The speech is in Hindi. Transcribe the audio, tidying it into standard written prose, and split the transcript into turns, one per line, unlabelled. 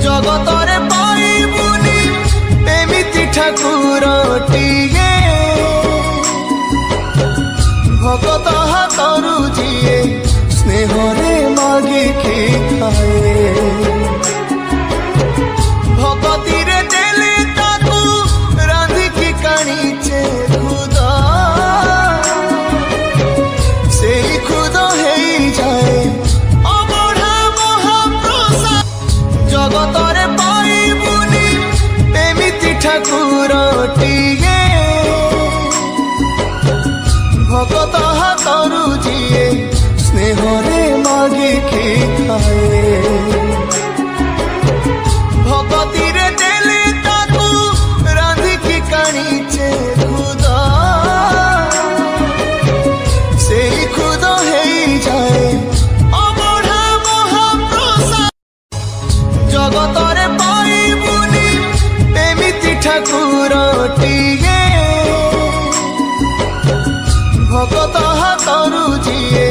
जगतरे पाइबुनी एमिति ठाकुरटिए भगत हाथरू जिए स्नेहरे मागिखि खाए भगती रे देले ताकू रांधिकी काणीचे खुद से खुद हे जाए अबढ़ा महाप्रसाद जगतरे पाइबुनी एमिति ठाकुरटिए भगत हाथरू जिए स्नेहरे मागिखि खाए भगती रे देले ताकू रांधिकी काणीचे खुद से खुद हे जाए अबढ़ा महाप्रसाद जगतरे पाइबुनी एमिति ठाकुरटिए भगत हाथरू जिए